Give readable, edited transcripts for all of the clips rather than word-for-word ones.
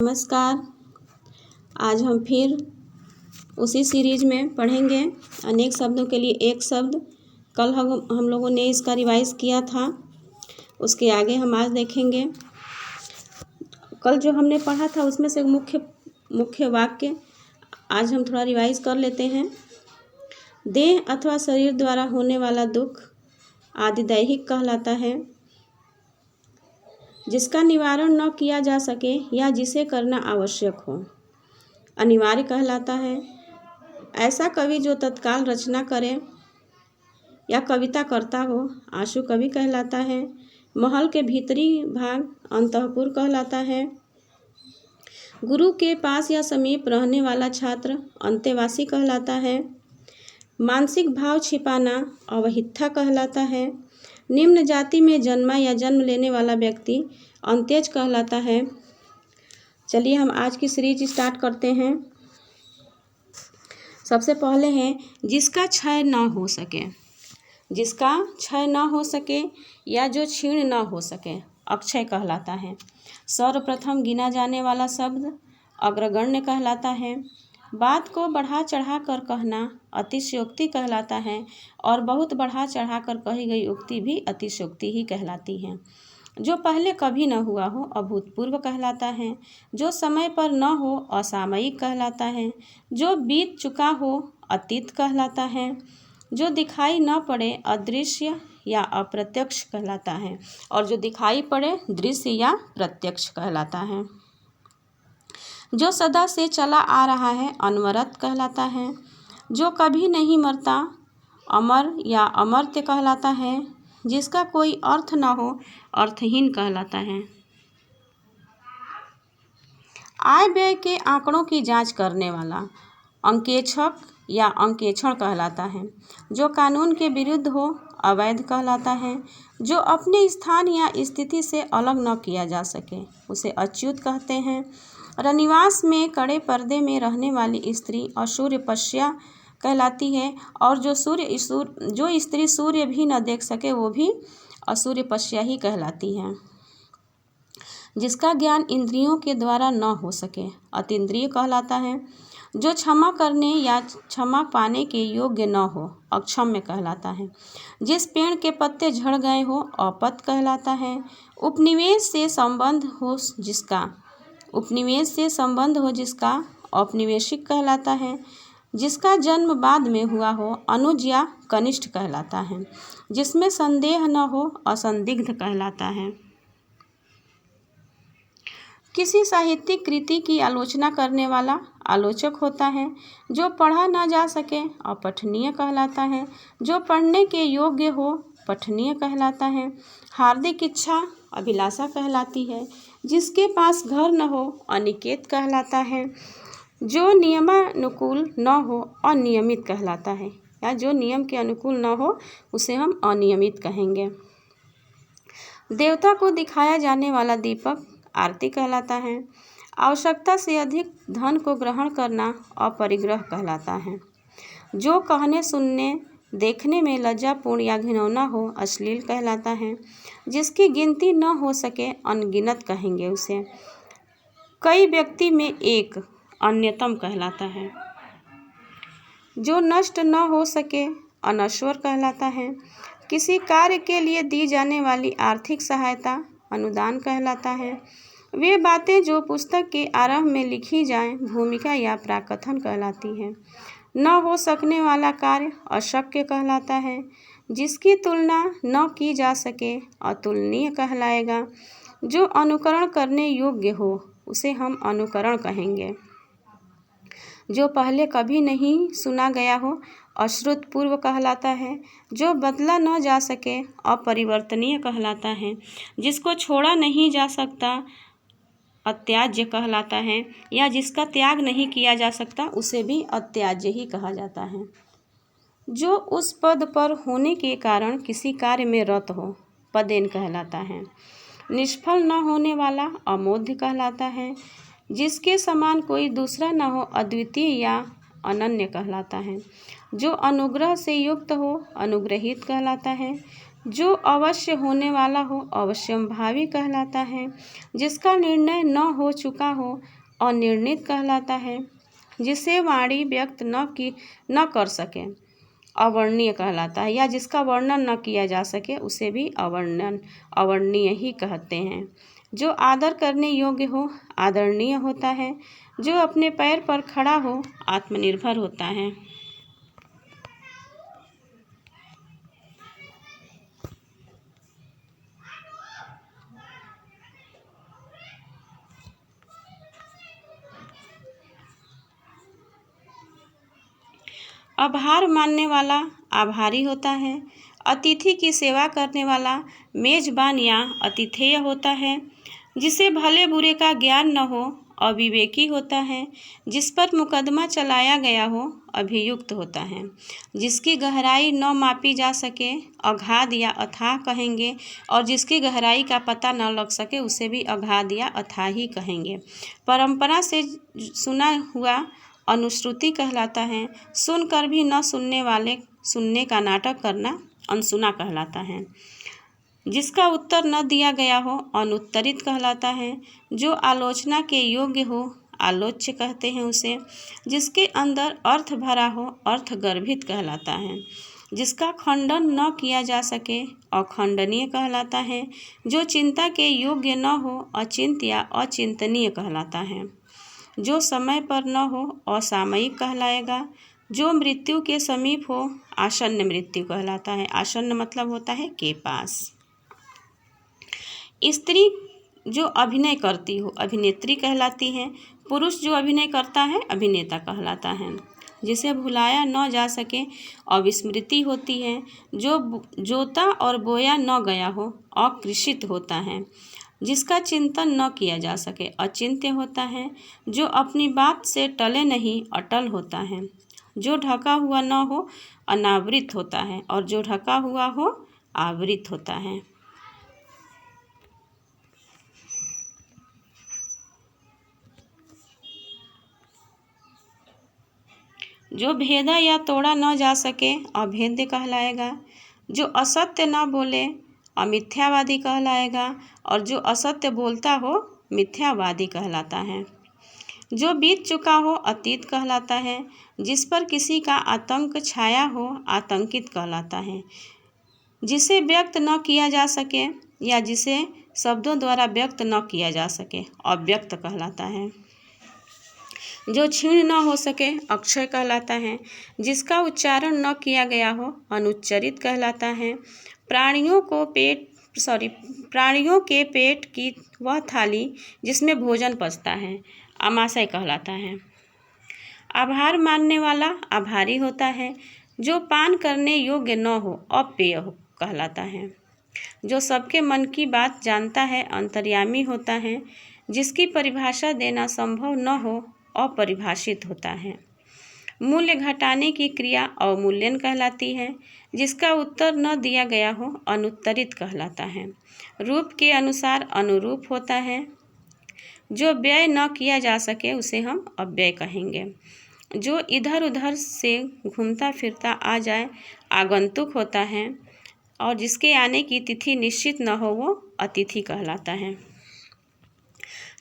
नमस्कार। आज हम फिर उसी सीरीज में पढ़ेंगे अनेक शब्दों के लिए एक शब्द। कल हम लोगों ने इसका रिवाइज किया था, उसके आगे हम आज देखेंगे। कल जो हमने पढ़ा था उसमें से मुख्य वाक्य आज हम थोड़ा रिवाइज कर लेते हैं। देह अथवा शरीर द्वारा होने वाला दुख आदि दैहिक कहलाता है। जिसका निवारण न किया जा सके या जिसे करना आवश्यक हो अनिवार्य कहलाता है। ऐसा कवि जो तत्काल रचना करे या कविता करता हो आशु कवि कहलाता है। महल के भीतरी भाग अंतःपुर कहलाता है। गुरु के पास या समीप रहने वाला छात्र अंतेवासी कहलाता है। मानसिक भाव छिपाना अवहित्था कहलाता है। निम्न जाति में जन्मा या जन्म लेने वाला व्यक्ति अंत्यज कहलाता है। चलिए हम आज की सीरीज स्टार्ट करते हैं। सबसे पहले है जिसका क्षय न हो सके। जिसका क्षय न हो सके या जो क्षीण न हो सके अक्षय कहलाता है। सर्वप्रथम गिना जाने वाला शब्द अग्रगण्य कहलाता है। बात को बढ़ा चढ़ा कर कहना अतिशयोक्ति कहलाता है और बहुत बढ़ा चढ़ा कर कही गई उक्ति भी अतिशयोक्ति ही कहलाती है। जो पहले कभी न हुआ हो अभूतपूर्व कहलाता है। जो समय पर न हो असामयिक कहलाता है। जो बीत चुका हो अतीत कहलाता है। जो दिखाई न पड़े अदृश्य या अप्रत्यक्ष कहलाता है और जो दिखाई पड़े दृश्य या प्रत्यक्ष कहलाता है। जो सदा से चला आ रहा है अनवरत कहलाता है। जो कभी नहीं मरता अमर या अमर्त्य कहलाता है। जिसका कोई अर्थ न हो अर्थहीन कहलाता है। आय व्यय के आंकड़ों की जांच करने वाला अंकेक्षक या अंकेक्षण कहलाता है। जो कानून के विरुद्ध हो अवैध कहलाता है। जो अपने स्थान या स्थिति से अलग न किया जा सके उसे अच्युत कहते हैं। रनिवास में कड़े पर्दे में रहने वाली स्त्री असूर्यपश्या कहलाती है और जो स्त्री सूर्य भी न देख सके वो भी असूर्यपश्या ही कहलाती है। जिसका ज्ञान इंद्रियों के द्वारा न हो सके अतीन्द्रिय कहलाता है। जो क्षमा करने या क्षमा पाने के योग्य न हो अक्षम्य कहलाता है। जिस पेड़ के पत्ते झड़ गए हो अपत कहलाता है। उपनिवेश से संबंध हो जिसका औपनिवेशिक कहलाता है। जिसका जन्म बाद में हुआ हो अनुज या कनिष्ठ कहलाता है। जिसमें संदेह न हो असंदिग्ध कहलाता है। किसी साहित्यिक कृति की आलोचना करने वाला आलोचक होता है। जो पढ़ा न जा सके अपठनीय कहलाता है। जो पढ़ने के योग्य हो पठनीय कहलाता है। हार्दिक इच्छा अभिलाषा कहलाती है। जिसके पास घर न हो अनिकेत कहलाता है। जो नियमानुकूल न हो अनियमित कहलाता है या जो नियम के अनुकूल न हो उसे हम अनियमित कहेंगे। देवता को दिखाया जाने वाला दीपक आरती कहलाता है। आवश्यकता से अधिक धन को ग्रहण करना अपरिग्रह कहलाता है। जो कहने सुनने देखने में लज्जापूर्ण या घिनौना हो अश्लील कहलाता है। जिसकी गिनती न हो सके अनगिनत कहेंगे उसे। कई व्यक्ति में एक अन्यतम कहलाता है। जो नष्ट न हो सके अनश्वर कहलाता है। किसी कार्य के लिए दी जाने वाली आर्थिक सहायता अनुदान कहलाता है। वे बातें जो पुस्तक के आरंभ में लिखी जाएं भूमिका या प्राकथन कहलाती हैं। न हो सकने वाला कार्य अशक्य कहलाता है। जिसकी तुलना न की जा सके अतुलनीय कहलाएगा। जो अनुकरण करने योग्य हो उसे हम अनुकरण कहेंगे। जो पहले कभी नहीं सुना गया हो अश्रुतपूर्व कहलाता है। जो बदला न जा सके अपरिवर्तनीय कहलाता है। जिसको छोड़ा नहीं जा सकता अत्याज्य कहलाता है या जिसका त्याग नहीं किया जा सकता उसे भी अत्याज्य ही कहा जाता है। जो उस पद पर होने के कारण किसी कार्य में रत हो पदेन कहलाता है। निष्फल न होने वाला अमोध्य कहलाता है। जिसके समान कोई दूसरा न हो अद्वितीय या अनन्य कहलाता है। जो अनुग्रह से युक्त हो अनुग्रहित कहलाता है। जो अवश्य होने वाला हो अवश्यंभावी कहलाता है। जिसका निर्णय न हो चुका हो अनिर्णित कहलाता है। जिसे वाणी व्यक्त न कर सके अवर्णीय कहलाता है, या जिसका वर्णन न किया जा सके उसे भी अवर्णीय ही कहते हैं। जो आदर करने योग्य हो आदरणीय होता है। जो अपने पैर पर खड़ा हो आत्मनिर्भर होता है। आभार मानने वाला आभारी होता है। अतिथि की सेवा करने वाला मेजबान या अतिथेय होता है। जिसे भले बुरे का ज्ञान न हो अविवेकी होता है। जिस पर मुकदमा चलाया गया हो अभियुक्त होता है। जिसकी गहराई न मापी जा सके अगाध या अथाह कहेंगे, और जिसकी गहराई का पता न लग सके उसे भी अगाध या अथाह ही कहेंगे। परंपरा से सुना हुआ अनुश्रुति कहलाता है। सुनकर भी न सुनने वाले सुनने का नाटक करना अनसुना कहलाता है। जिसका उत्तर न दिया गया हो अनुत्तरित कहलाता है। जो आलोचना के योग्य हो आलोच्य कहते हैं उसे। जिसके अंदर अर्थ भरा हो अर्थगर्भित कहलाता है। जिसका खंडन न किया जा सके अखंडनीय कहलाता है। जो चिंता के योग्य न हो अचिंत्य या अचिंतनीय कहलाता है। जो समय पर न हो असामयिक कहलाएगा। जो मृत्यु के समीप हो आसन्न मृत्यु कहलाता है। आसन्न मतलब होता है के पास। स्त्री जो अभिनय करती हो अभिनेत्री कहलाती है। पुरुष जो अभिनय करता है अभिनेता कहलाता है। जिसे भुलाया न जा सके अविस्मृति होती है। जो जोता और बोया न गया हो अकृषित होता है। जिसका चिंतन न किया जा सके अचिंत्य होता है। जो अपनी बात से टले नहीं अटल होता है। जो ढका हुआ न हो अनावृत होता है, और जो ढका हुआ हो आवृत होता है। जो भेदा या तोड़ा न जा सके अभेद्य कहलाएगा। जो असत्य न बोले अमिथ्यावादी कहलाएगा, और जो असत्य बोलता हो मिथ्यावादी कहलाता है। जो बीत चुका हो अतीत कहलाता है। जिस पर किसी का आतंक छाया हो आतंकित कहलाता है। जिसे व्यक्त न किया जा सके या जिसे शब्दों द्वारा व्यक्त न किया जा सके अव्यक्त कहलाता है। जो क्षीण न हो सके अक्षय कहलाता है। जिसका उच्चारण न किया गया हो अनुच्चरित कहलाता है। प्राणियों के पेट की वह थाली जिसमें भोजन पचता है आमाशय कहलाता है। आभार मानने वाला आभारी होता है। जो पान करने योग्य न हो अपेय कहलाता है। जो सबके मन की बात जानता है अंतर्यामी होता है। जिसकी परिभाषा देना संभव न हो अपरिभाषित होता है। मूल्य घटाने की क्रिया अवमूल्यन कहलाती है। जिसका उत्तर न दिया गया हो अनुत्तरित कहलाता है। रूप के अनुसार अनुरूप होता है। जो व्यय न किया जा सके उसे हम अव्यय कहेंगे। जो इधर उधर से घूमता फिरता आ जाए आगंतुक होता है, और जिसके आने की तिथि निश्चित न हो वो अतिथि कहलाता है।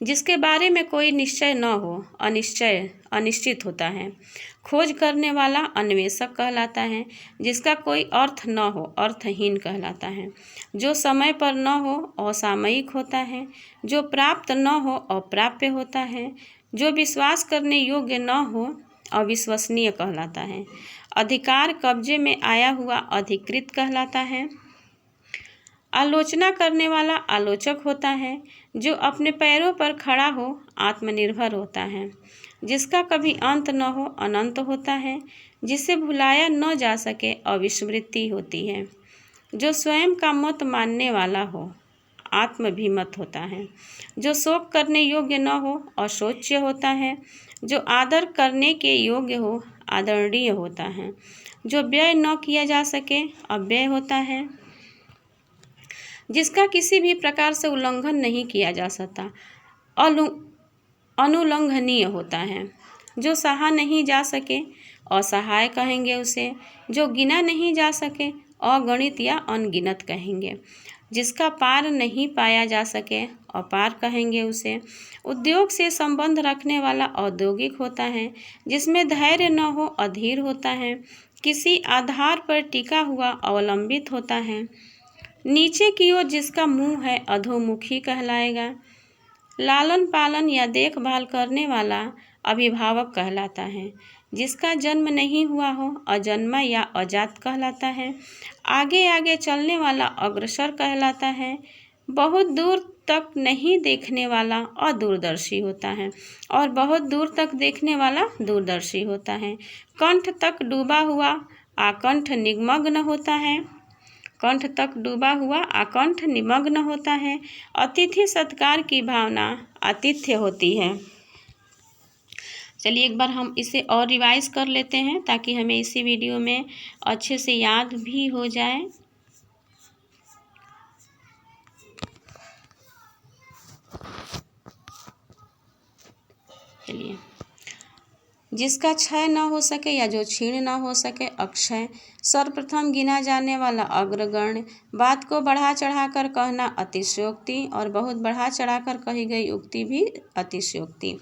जिसके बारे में कोई निश्चय न हो अनिश्चित होता है। खोज करने वाला अन्वेषक कहलाता है। जिसका कोई अर्थ न हो अर्थहीन कहलाता है। जो समय पर न हो असामयिक होता है। जो प्राप्त न हो अप्राप्य होता है। जो विश्वास करने योग्य न हो अविश्वसनीय कहलाता है। अधिकार कब्जे में आया हुआ अधिकृत कहलाता है। आलोचना करने वाला आलोचक होता है। जो अपने पैरों पर खड़ा हो आत्मनिर्भर होता है। जिसका कभी अंत न हो अनंत होता है। जिसे भुलाया न जा सके अविस्मृति होती है। जो स्वयं का मत मानने वाला हो आत्मभिमत होता है। जो शोक करने योग्य न हो अशोच्य होता है। जो आदर करने के योग्य हो आदरणीय होता है। जो व्यय न किया जा सके अव्यय होता है। जिसका किसी भी प्रकार से उल्लंघन नहीं किया जा सकता अनुलंघनीय होता है। जो सहा नहीं जा सके असहाय कहेंगे उसे। जो गिना नहीं जा सके अगणित या अनगिनत कहेंगे। जिसका पार नहीं पाया जा सके अपार कहेंगे उसे। उद्योग से संबंध रखने वाला औद्योगिक होता है। जिसमें धैर्य न हो अधीर होता है। किसी आधार पर टिका हुआ अवलंबित होता है। नीचे की ओर जिसका मुंह है अधोमुखी कहलाएगा। लालन पालन या देखभाल करने वाला अभिभावक कहलाता है। जिसका जन्म नहीं हुआ हो अजन्मा या अजात कहलाता है। आगे आगे चलने वाला अग्रसर कहलाता है। बहुत दूर तक नहीं देखने वाला अदूरदर्शी होता है और बहुत दूर तक देखने वाला दूरदर्शी होता है। कंठ तक डूबा हुआ आकंठ निमग्न होता है। कंठ तक डूबा हुआ आकंठ निमग्न होता है। अतिथि सत्कार की भावना आतिथ्य होती है। चलिए एक बार हम इसे और रिवाइज कर लेते हैं ताकि हमें इसी वीडियो में अच्छे से याद भी हो जाए। चलिए, जिसका क्षय न हो सके या जो क्षीण न हो सके अक्षय। सर्वप्रथम गिना जाने वाला अग्रगण्य। बात को बढ़ा चढ़ाकर कहना अतिशयोक्ति और बहुत बढ़ा चढ़ाकर कही गई उक्ति भी अतिशयोक्ति।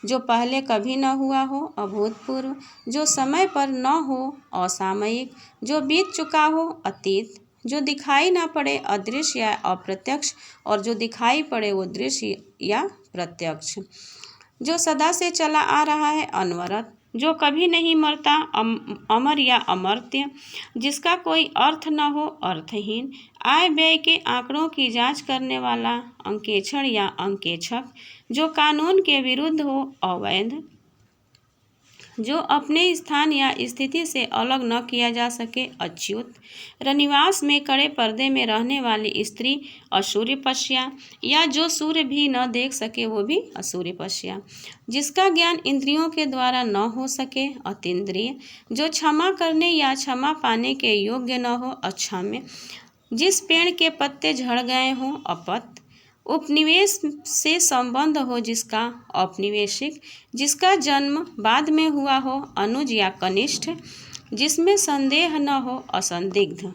जो पहले कभी न हुआ हो अभूतपूर्व। जो समय पर न हो असामयिक। जो बीत चुका हो अतीत। जो दिखाई न पड़े अदृश्य या अप्रत्यक्ष और जो दिखाई पड़े वो दृश्य या प्रत्यक्ष। जो सदा से चला आ रहा है अनवरत। जो कभी नहीं मरता अमर या अमर्त्य। जिसका कोई अर्थ न हो अर्थहीन। आय व्यय के आंकड़ों की जांच करने वाला अंकेक्षण या अंकेक्षक। जो कानून के विरुद्ध हो अवैध। जो अपने स्थान या स्थिति से अलग न किया जा सके अच्युत। रनिवास में कड़े पर्दे में रहने वाली स्त्री असूर्यपश्या या जो सूर्य भी न देख सके वो भी असूर्यपश्या। जिसका ज्ञान इंद्रियों के द्वारा न हो सके अतीन्द्रिय। जो क्षमा करने या क्षमा पाने के योग्य न हो अक्षम्य। जिस पेड़ के पत्ते झड़ गए हों अपत। उपनिवेश से संबंध हो जिसका औपनिवेशिक। जिसका जन्म बाद में हुआ हो अनुज या कनिष्ठ। जिसमें संदेह न हो असंदिग्ध।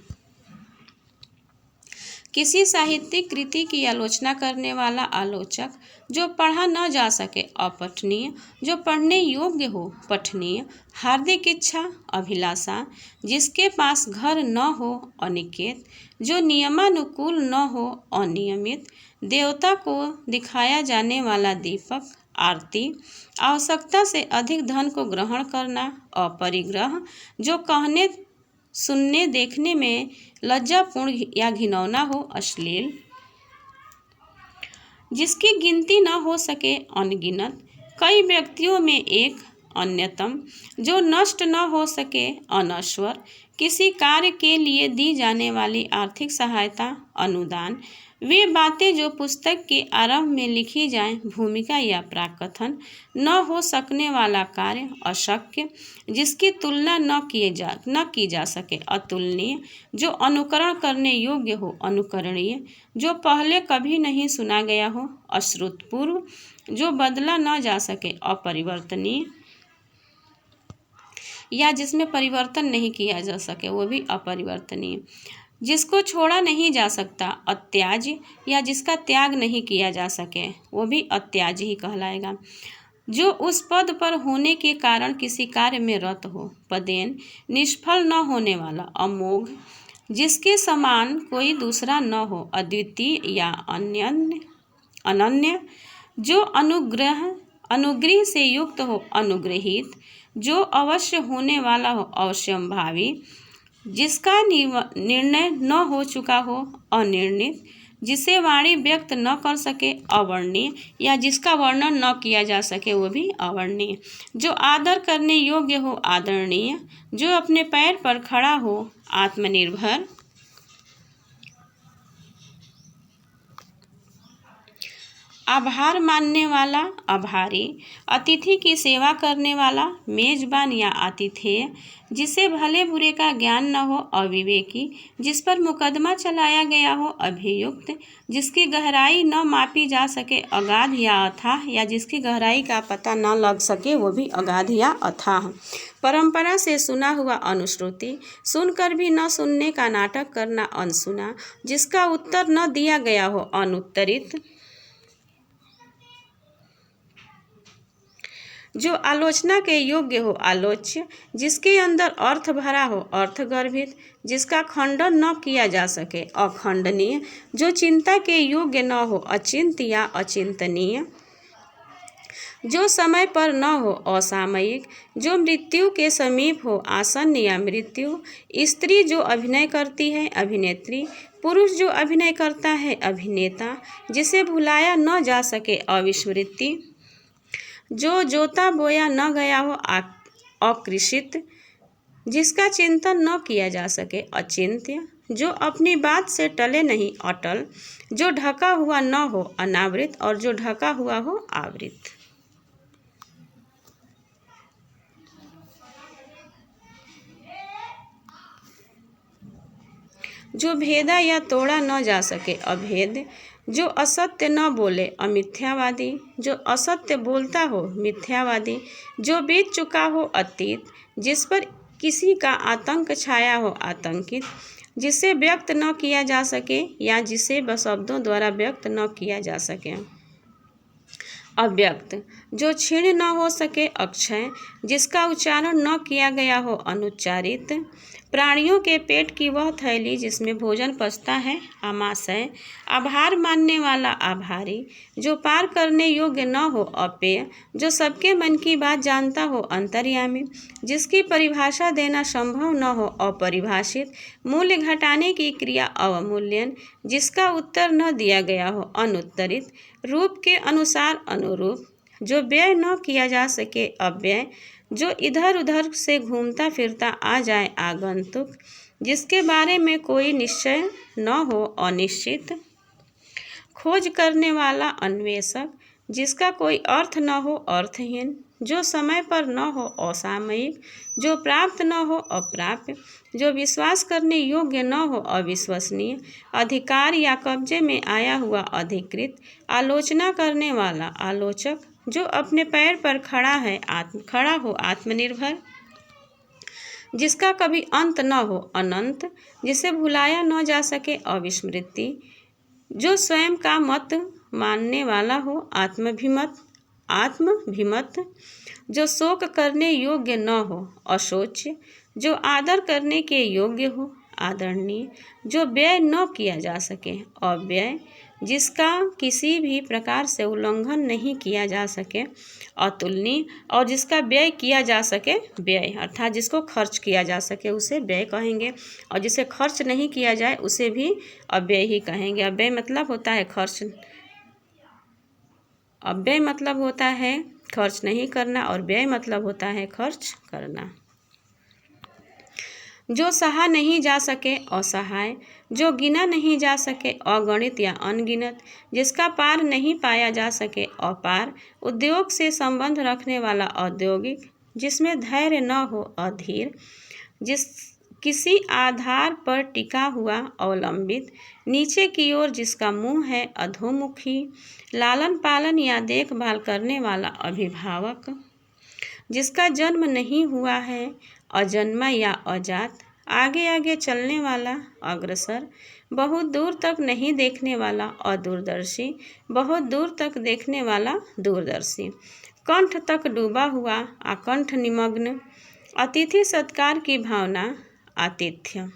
किसी साहित्यिक कृति की आलोचना करने वाला आलोचक। जो पढ़ा न जा सके अपठनीय। जो पढ़ने योग्य हो पठनीय। हार्दिक इच्छा अभिलाषा। जिसके पास घर न हो अनिकेत। जो नियमानुकूल न हो अनियमित। देवता को दिखाया जाने वाला दीपक आरती। आवश्यकता से अधिक धन को ग्रहण करना अपरिग्रह। जो कहने सुनने देखने में लज्जापूर्ण या घिनौना हो अश्लील। जिसकी गिनती न हो सके अनगिनत। कई व्यक्तियों में एक अन्यतम। जो नष्ट न हो सके अनश्वर। किसी कार्य के लिए दी जाने वाली आर्थिक सहायता अनुदान। वे बातें जो पुस्तक के आरंभ में लिखी जाएं भूमिका या प्राकथन। न हो सकने वाला कार्य अशक्य। जिसकी तुलना न की जा सके अतुलनीय। जो अनुकरण करने योग्य हो अनुकरणीय। जो पहले कभी नहीं सुना गया हो अश्रुतपूर्व। जो बदला न जा सके अपरिवर्तनीय या जिसमें परिवर्तन नहीं किया जा सके वो भी अपरिवर्तनीय। जिसको छोड़ा नहीं जा सकता अत्याज्य या जिसका त्याग नहीं किया जा सके वो भी अत्याज्य ही कहलाएगा। जो उस पद पर होने के कारण किसी कार्य में रत हो पदेन। निष्फल न होने वाला अमोघ। जिसके समान कोई दूसरा न हो अद्वितीय या अनन्य। जो अनुग्रह से युक्त हो अनुग्रहित। जो अवश्य होने वाला हो अवश्यंभावी। जिसका निर्णय न हो चुका हो अनिर्णित। जिसे वाणी व्यक्त न कर सके अवर्णीय या जिसका वर्णन न किया जा सके वो भी अवर्णीय। जो आदर करने योग्य हो आदरणीय। जो अपने पैर पर खड़ा हो आत्मनिर्भर। आभार मानने वाला आभारी, अतिथि की सेवा करने वाला मेजबान या आतिथेय, जिसे भले बुरे का ज्ञान न हो अविवेकी, जिस पर मुकदमा चलाया गया हो अभियुक्त, जिसकी गहराई न मापी जा सके अगाध या अथाह, या जिसकी गहराई का पता न लग सके वो भी अगाध या अथाह। परंपरा से सुना हुआ अनुश्रुति, सुनकर भी न सुनने का नाटक करना अनसुना, जिसका उत्तर न दिया गया हो अनुत्तरित, जो आलोचना के योग्य हो आलोच्य, जिसके अंदर अर्थ भरा हो अर्थगर्भित, जिसका खंडन न किया जा सके अखंडनीय, जो चिंता के योग्य न हो अचिंत्य या अचिंतनीय, जो समय पर न हो असामयिक, जो मृत्यु के समीप हो आसन्न या मृत्यु, स्त्री जो अभिनय करती है अभिनेत्री, पुरुष जो अभिनय करता है अभिनेता, जिसे भुलाया न जा सके अविस्मृति, जो जोता बोया न गया हो अकृषित, जिसका चिंतन न किया जा सके अचिंत्य, जो अपनी बात से टले नहीं अटल, जो ढका हुआ न हो अनावृत और जो ढका हुआ हो आवृत। जो भेदा या तोड़ा न जा सके अभेद, जो असत्य न बोले अमिथ्यावादी, जो असत्य बोलता हो मिथ्यावादी, जो बीत चुका हो अतीत, जिस पर किसी का आतंक छाया हो आतंकित, जिसे व्यक्त न किया जा सके या जिसे शब्दों द्वारा व्यक्त न किया जा सके अव्यक्त, जो क्षीण न हो सके अक्षय, जिसका उच्चारण न किया गया हो अनुच्चारित, प्राणियों के पेट की वह थैली जिसमें भोजन पचता है आमाशय, आभार मानने वाला आभारी, जो पार करने योग्य न हो अपेय, जो सबके मन की बात जानता हो अंतर्यामी, जिसकी परिभाषा देना संभव न हो अपरिभाषित, मूल्य घटाने की क्रिया अवमूल्यन, जिसका उत्तर न दिया गया हो अनुत्तरित, रूप के अनुसार अनुरूप, जो व्यय न किया जा सके अव्यय, जो इधर उधर से घूमता फिरता आ जाए आगंतुक, जिसके बारे में कोई निश्चय न हो अनिश्चित, खोज करने वाला अन्वेषक, जिसका कोई अर्थ न हो अर्थहीन, जो समय पर न हो असामयिक, जो प्राप्त न हो अप्राप्य, जो विश्वास करने योग्य न हो अविश्वसनीय, अधिकार या कब्जे में आया हुआ अधिकृत, आलोचना करने वाला आलोचक, जो अपने पैर पर खड़ा हो आत्मनिर्भर, जिसका कभी अंत न हो अनंत, जिसे भुलाया न जा सके अविस्मृति, जो स्वयं का मत मानने वाला हो आत्मभिमत, जो शोक करने योग्य न हो अशोच्य, जो आदर करने के योग्य हो आदरणीय, जो व्यय न किया जा सके अव्यय, जिसका किसी भी प्रकार से उल्लंघन नहीं किया जा सके अतुलनीय, और जिसका व्यय किया जा सके व्यय, अर्थात जिसको खर्च किया जा सके उसे व्यय कहेंगे, और जिसे खर्च नहीं किया जाए उसे भी अव्यय ही कहेंगे। अव्यय मतलब होता है खर्च, अव्यय मतलब होता है खर्च नहीं करना और व्यय मतलब होता है खर्च करना। जो सहा नहीं जा सके असहाय, जो गिना नहीं जा सके अगणित या अनगिनत, जिसका पार नहीं पाया जा सके अपार, उद्योग से संबंध रखने वाला औद्योगिक, जिसमें धैर्य न हो अधीर, जिस किसी आधार पर टिका हुआ अवलंबित, नीचे की ओर जिसका मुंह है अधोमुखी, लालन पालन या देखभाल करने वाला अभिभावक, जिसका जन्म नहीं हुआ है अजन्मा या अजात, आगे आगे चलने वाला अग्रसर, बहुत दूर तक नहीं देखने वाला अदूरदर्शी, बहुत दूर तक देखने वाला दूरदर्शी, कंठ तक डूबा हुआ आकंठ निमग्न, अतिथि सत्कार की भावना आतिथ्य।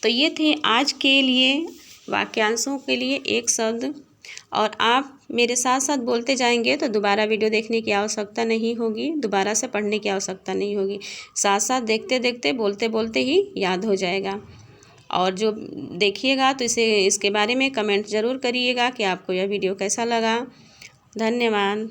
तो ये थे आज के लिए वाक्यांशों के लिए एक शब्द, और आप मेरे साथ साथ बोलते जाएंगे तो दोबारा वीडियो देखने की आवश्यकता नहीं होगी, दोबारा से पढ़ने की आवश्यकता नहीं होगी, साथ साथ देखते देखते बोलते बोलते ही याद हो जाएगा। और जो देखिएगा तो इसके बारे में कमेंट ज़रूर करिएगा कि आपको यह वीडियो कैसा लगा। धन्यवाद।